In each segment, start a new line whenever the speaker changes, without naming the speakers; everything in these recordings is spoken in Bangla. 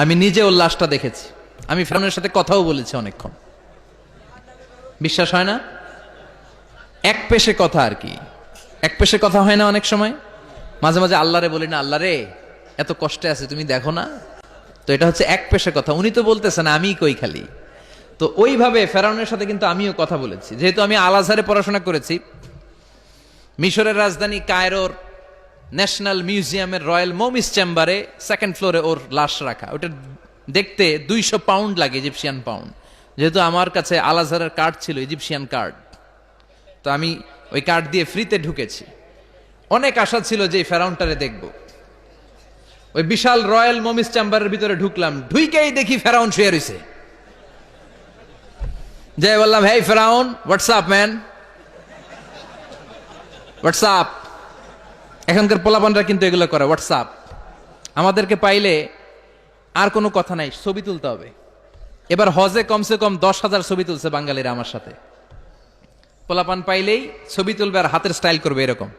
আমি নিজে ওর লাশটা দেখেছি, আমি ফেরাউনের সাথে কথাও বলেছি অনেকক্ষণ। বিশ্বাস হয় না? এক পেশে কথা আর কি, এক পেশে কথা হয় না অনেক সময়। মাঝে মাঝে আল্লাহরে বলি না, আল্লাহ রে এত কষ্টে আছে তুমি দেখো না। তো এটা হচ্ছে এক পেশে কথা, উনি তো বলতেছেন আমি কই খালি। তো ওইভাবে ফেরাউনের সাথে কিন্তু আমিও কথা বলেছি, যেহেতু আমি আল আজহারে পড়াশোনা করেছি। মিশরের রাজধানী কায়রোর ন্যাশনাল মিউজিয়ামের রয়্যাল মোমিস চেম্বারে সেকেন্ড ফ্লোরে ওর লাশ রাখা। ওটা দেখতে 200 পাউন্ড লাগে, ইজিপশিয়ান পাউন্ড। যেহেতু আমার কাছে আল আজহারের কার্ড ছিল, ইজিপশিয়ান কার্ড, তো আমি ওই কার্ড দিয়ে ফ্রিতে ঢুকেছি। অনেক আশা ছিল যে ফেরাউনটারে দেখব। ওই বিশাল রয়্যাল মোমিস চেম্বারের ভিতরে ঢুকলাম, ঢুইকেই দেখি ফেরাউন শুয়ে রয়েছে। যাই বললাম, হেই ফেরাউন, হোয়াটসঅ্যাপ ম্যান, হোয়াটসঅ্যাপ। এখনকার পোলাপানরা কিন্তু এগুলো করে, হোয়াটসঅ্যাপ। আমাদেরকে পাইলে আর কোনো কথা নাই, ছবি তুলতে হবে। এবার হজে কমসে কম 10,000 ছবি তুলছে বাঙালিরা আমার সাথে। পোলাপান পাইলেই ছবি তুলবে আর হাতের স্টাইল করবে এরকম,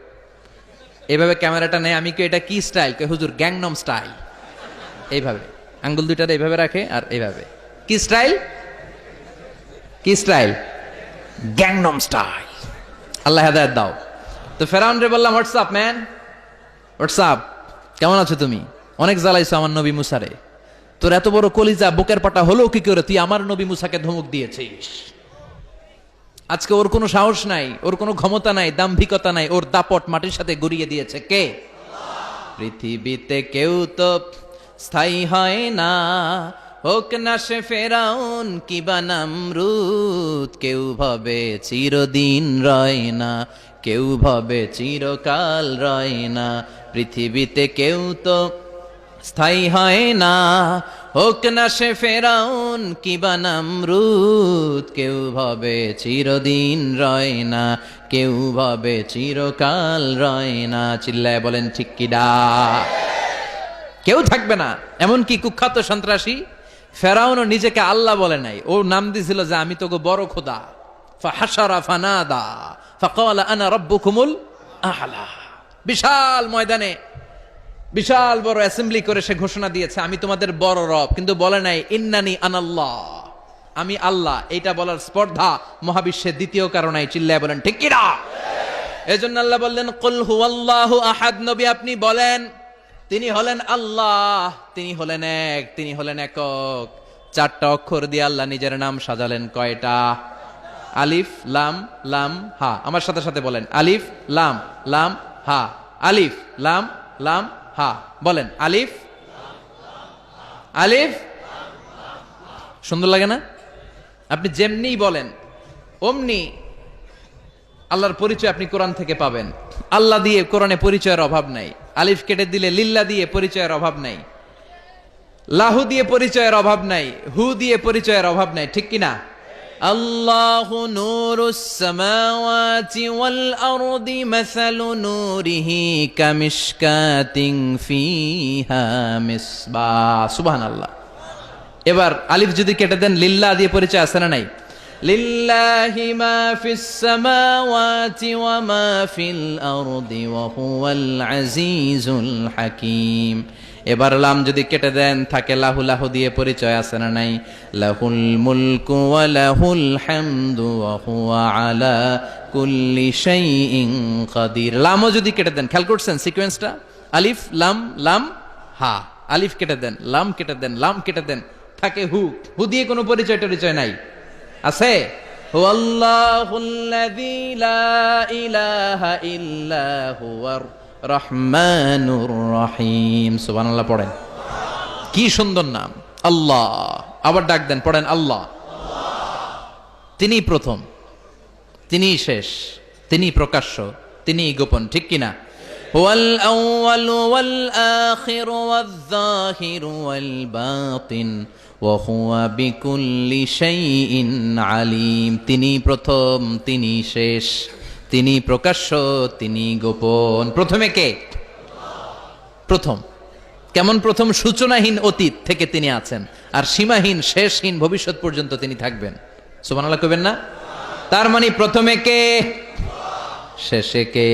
এইভাবে ক্যামেরাটা নেয়। আমি কি এটা কি স্টাইল? কে হুজুর গ্যাংনম স্টাইল। এইভাবে আঙ্গুল দুইটাতে এইভাবে রাখে আর এইভাবে। কি স্টাইল? কি স্টাইল? Gangnam style. আল্লাহ হেদায়েত দাও। তো ফেরাউন রে বললাম, হোয়াটসঅ্যাপ ম্যান, হোয়াটসঅ্যাপ, কেমন আছো তুমি? অনেক জ্বালাইছো আমার নবী মুসারে, তোর এত বড় কলিজা বুকের পাটা হলো কি করে তুই আমার নবী মুসাকে ধমক দিয়েছিস? আজকে ওর কোনো সাহস নাই, ওর কোনো ক্ষমতা নাই, দাম্ভিকতা নাই, ওর দাপট মাটির সাথে গড়িয়ে দিয়েছে কে? পৃথিবীতে কেউ তো স্থায়ী হয় না, হোক না সে ফেরাউন কিবা নামরুদ। কেউ ভাবে চিরদিন রয় না, কেউ ভাবে চিরকাল রয় না। পৃথিবীতে কেউ তো স্থায়ী হয় না, হোক না সে ফেরাউন কিবা নামরুদ। কেউ ভাবে চিরদিন রয় না, কেউ ভাবে চিরকাল রয় না। চিল্লায় বলেন ঠিক কিনা? কেউ থাকবে না। এমনকি কুখ্যাত সন্ত্রাসী ফেরাউনও নিজেকে আল্লাহ বলে নাই, ও নাম দিছিল যে আমি তোকে বড় খোদা। ফাহাশারা ফানাদা ফাকালা আনা রাব্বুকুমুল আ'লা। বিশাল ময়দানে বিশাল বড় অ্যাসেম্বলি করে সে ঘোষণা দিয়েছে আমি তোমাদের বড় রব, কিন্তু বলে নাই ইন্নানি আনাল্লাহ, আমি আল্লাহ। এইটা বলার স্পর্ধা মহাবিশ্বের দ্বিতীয় কারণে। চিল্লায় বলেন ঠিক কিনা? এজন্য আল্লাহ বললেন কুল হুয়াল্লাহু আহাদ। নবী আপনি বলেন তিনি হলেন আল্লাহ, তিনি হলেন এক, তিনি হলেন একক। 4টা অক্ষর দিয়ে আল্লাহ নিজের নাম সাজালেন। কয়টা? আলিফ লাম লাম হা। আমার সাথে সাথে বলেন আলিফ লাম লাম হা, আলিফ লাম লাম হা। বলেন আলিফ আলিফ। সুন্দর লাগে না? আপনি যেমনি বলেন অমনি আল্লাহর পরিচয় আপনি কোরআন থেকে পাবেন। আল্লাহ দিয়ে কোরআনে পরিচয়ের অভাব নাই। আলিফ কেটে দিলে লিল্লা দিয়ে পরিচয়ের অভাব নাই, লাহু দিয়ে পরিচয়ের অভাব নাই, হু দিয়ে পরিচয়ের অভাব নাই। ঠিক কিনা? আল্লাহু নূরুস সামাওয়াতি ওয়াল আরদি মাসালু নূরিহি কামিশকাতিন ফিহা মিসবাহ। সুবহানাল্লাহ। এবার আলিফ যদি কেটে দেন লিল্লাহ দিয়ে পরিচয় আছে না নাই? লিল্লাহি মা ফিস সামাওয়াতি ওয়া মা ফিল আরদি ওয়া হুয়াল আজিজুল হাকীম। এবার লাম যদি কেটে দেন থাকে লাহু, লাহু দিয়ে পরিচয় আছে না নাই? লাহুল মুলকু ওয়া লাহুল হামদু ওয়া হুয়া আলা কুল্লি শাইইন কাদির। লামও যদি কেটে দেন, খেয়াল করছেন সিকোয়েন্সটা? আলিফ লাম লাম হা, আলিফ কেটে দেন, লাম কেটে দেন, লাম কেটে দেন, থাকে হু। হু দিয়ে কোনো পরিচয় টরিচয় নাই। আছে হুয়াল্লাহুল্লাযী লা ইলাহা ইল্লা হুয়ার রহমানুর রহিম। সুবহানাল্লাহ পড়েন। কি সুন্দর নাম আল্লাহ। আবার ডাক দেন, পড়েন আল্লাহ। তিনি প্রথম, তিনি শেষ, তিনি প্রকাশ্য, তিনি গোপন। ঠিক কিনা? হুয়াল আউয়ালু ওয়াল আখিরু ওয়াল যাহিরু ওয়াল বাতিন ওয়া হুয়া বিকুল্লি শাইইন আলিম। তিনি প্রথম, তিনি শেষ, তিনি প্রকাশ্য, তিনি গোপন। প্রথমে কে? প্রথম। কেমন প্রথম? সূচনাহীন অতীত থেকে তিনি আছেন, আর সীমাহীন শেষহীন ভবিষ্যৎ পর্যন্ত তিনি থাকবেন। সুবহানাল্লাহ কইবেন না? তার মানে প্রথমে কে, শেষে কে?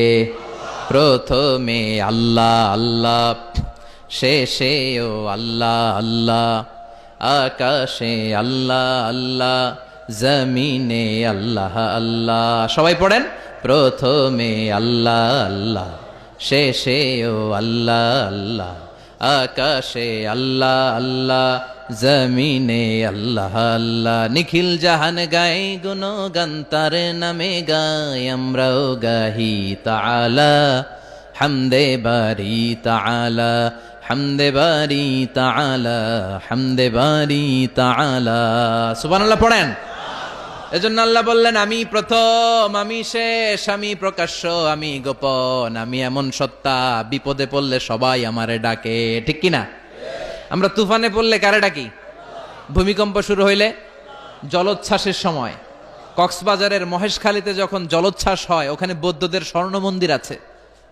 প্রথমে আল্লাহ, আল্লাহ শেষেও আল্লাহ আল্লাহ, আকাশে আল্লাহ আল্লাহ, জমিনে আল্লাহ আল্লাহ। সবাই পড়েন, প্রথমে আল্লাহ আল্লাহ, শেষেও আল্লাহ আল্লাহ, আকাশে আল্লাহ আল্লাহ, জমিনে আল্লাহ আল্লাহ। নিখিল জাহান গাই গুণগান তার নামে গাই, আমরাও গাহি তাআলা হামদে বারি তাআলা, হামদে বারি তাআলা, হামদে বারি তাআলা। সুবহানাল্লাহ পড়েন। এজন্য আল্লাহ বললেন, আমি প্রথম, আমি শেষ, আমি প্রকাশ্য, আমি গোপন, আমি এমন সত্তা, বিপদে পড়লে সবাই আমারে ডাকে। ঠিক কি না? আমরা তুফানে পড়লে কারে ডাকি? ভূমিকম্প শুরু হইলে, জলোচ্ছ্বাসের সময়, কক্সবাজারের মহেশখালীতে যখন জলোচ্ছ্বাস হয়, ওখানে বৌদ্ধদের স্বর্ণ মন্দির আছে।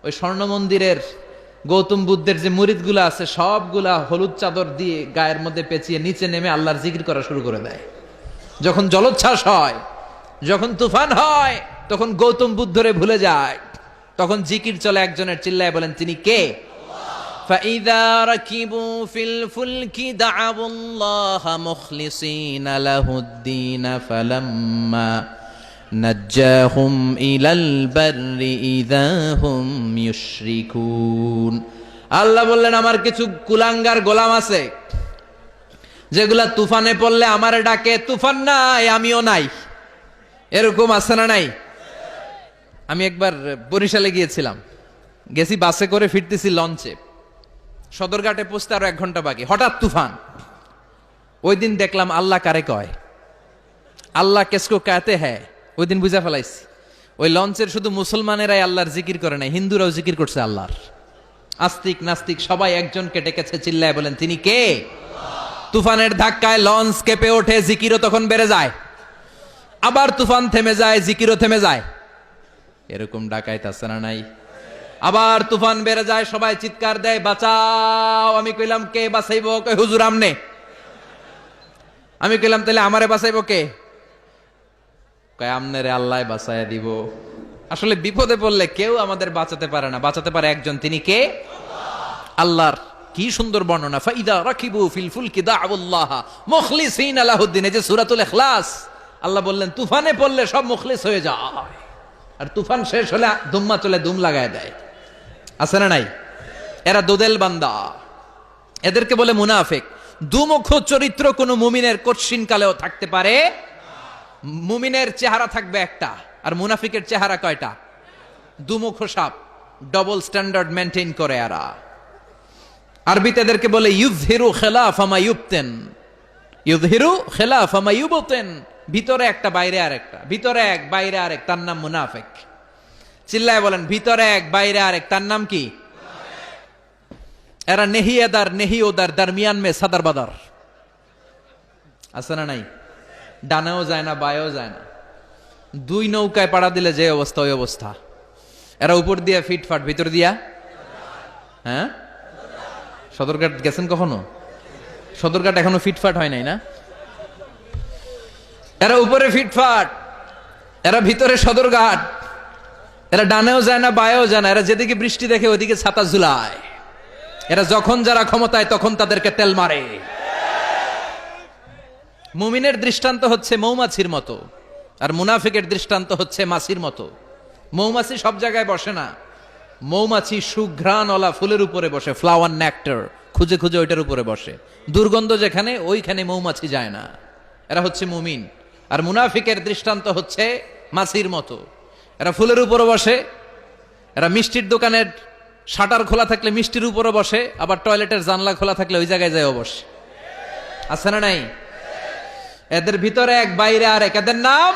ওই স্বর্ণ মন্দিরের গৌতম বুদ্ধের যে মুরিদগুলো আছে, সবগুলা হলুদ চাদর দিয়ে গায়ের মধ্যে পেঁচিয়ে নিচে নেমে আল্লাহর জিকির করা শুরু করে দেয়। যখন জলোচ্ছ্বাস হয়, যখন তুফান হয়, তখন গৌতম বুদ্ধরে ভুলে যায়, তখন জিকির চলে একজনের, চিল্লায় বলেন তিনি কে? فَإِذَا رَكِبُوا فِي الْفُلْكِ دَعَوُا اللَّهَ مُخْلِصِينَ لَهُ الدِّينَ فَلَمَّا نَجَّاهُمْ إِلَى الْبَرِّ إِذَا هُمْ يُشْرِكُونَ। আল্লাহ বললেন, আমার কিছু কুলাঙ্গার গোলাম আছে যেগুলা তুফানে পড়লে আমারে ডাকে, তুফান নাই আমিও নাই। এরকম আছে না নাই? আমি একবার বরিশালে গিয়েছিলাম, গেছি বাসে করে, ফিরতেছি লঞ্চে, সদরঘাটে পৌঁছতে আরো 1 ঘন্টা বাকি, হঠাৎ তুফান। ওই দিন দেখলাম আল্লাহ কারে কয়, আল্লাহ কেসকো কাতে হ্যায়, ওই দিন বুঝা ফেলাইছি। ওই লঞ্চের শুধু মুসলমানেরাই আল্লাহর জিকির করে নাই, হিন্দুরাও জিকির করছে আল্লাহর। আস্তিক নাস্তিক সবাই একজনকে ডেকেছে, চিল্লায় বলেন তিনি কে? তুফানের ধাক্কায় লঞ্চ কেঁপে ওঠে, জিকিরও তখন বেড়ে যায়। আবার তুফান থেমে যায়, জিকিরও থেমে যায়। এরকম ডাকাইত আছে না নাই? আবার তুফান বেড়ে যায়, সবাই চিৎকার দেয়, বাঁচাও। আমি কইলাম কে বাঁচাইব? কই হুজুর আমনে। আমি কইলাম তাহলে আমারে বাঁচাইব কে? কয় আমনেরে আল্লাহ বাঁচাইয়া দিব। আসলে বিপদে পড়লে কেউ আমাদের বাঁচাতে পারে না, বাঁচাতে পারে একজন, তিনি কে? আল্লাহর কি সুন্দর বর্ণনা, ফাইদা রাকিবু ফিল ফুলকি দাউল্লাহ মুখলিসিনা লাহুদ্দিন। এই যে সূরাতুল ইখলাস, আল্লাহ বললেন তুফানে পড়লে সব মুখলিস হয়ে যায়, আর তুফান শেষ হলে দুম্মা চলে দুম লাগায় দেয়। আছে না নাই? এরা দোদেল বান্দা, এদেরকে বলে মুনাফিক। দুমুখ চরিত্র কোন মুমিনের কঠিন কালেও থাকতে পারে। মুমিনের চেহারা থাকবে একটা, আর মুনাফিকের চেহারা কয়টা? দুমুখ সাপ, ডবল স্ট্যান্ডার্ড মেনটেন করে এরা। আরবিতে এদেরকে বলে ইউযহিরু খিলাফা মা ইউবতিন, ইউযহিরু খিলাফা মা ইউবতিন। ভিতরে একটা বাইরে আরেকটা, ভিতরে এক বাইরে আরেক, তার নাম মুনাফিক। চিল্লায় বলেন ভিতরে এক বাইরে আরেক, তার নাম কি? এরা নেহি এদার নেহি ওদার, দরমিয়ান মে সাদার বাদার। আছে না নাই? ডানেও যায় না, বায়েও যায় না, দুই নৌকায় পাড়া দিলে যে অবস্থা ওই অবস্থা। এরা উপর দিয়া ফিটফাট, ভিতর দিয়া হ্যাঁ। সদরঘাট গেছেন কখনো? সদরঘাট এখনো ফিটফাট হয় নাই না? এরা উপরে ফিটফাট, এরা ভিতরে সদরঘাট। এরা ডানেও যায় না, বায়েও যায় না, এরা যেদিকে বৃষ্টি দেখে ওইদিকে ছাতা ঝুলায়। এরা যখন যারা ক্ষমতায় তখন তাদেরকে তেল মারে। মুমিনের দৃষ্টান্ত হচ্ছে মৌমাছির মতো, আর মুনাফিকের দৃষ্টান্ত হচ্ছে মাছির মতো। মৌমাছি সব জায়গায় বসে না, মৌমাছি সুঘ্রাণওয়ালা ফুলের উপরে বসে, ফ্লাওয়ার নেক্টার খুঁজে খুঁজে ওইটার উপরে বসে। দুর্গন্ধ যেখানে, ওইখানে মৌমাছি যায় না। এরা হচ্ছে মুমিন। আর মুনাফিকের দৃষ্টান্ত হচ্ছে মাছির মতো, এরা ফুলের উপরে বসে, এরা মিষ্টির দোকানের শাটার খোলা থাকলে মিষ্টির উপরে বসে, আবার টয়লেটের জানলা খোলা থাকলে ওই জায়গায় যায় বসে। আছে না নাই? এদের ভিতরে এক বাইরে আরেক, এদের নাম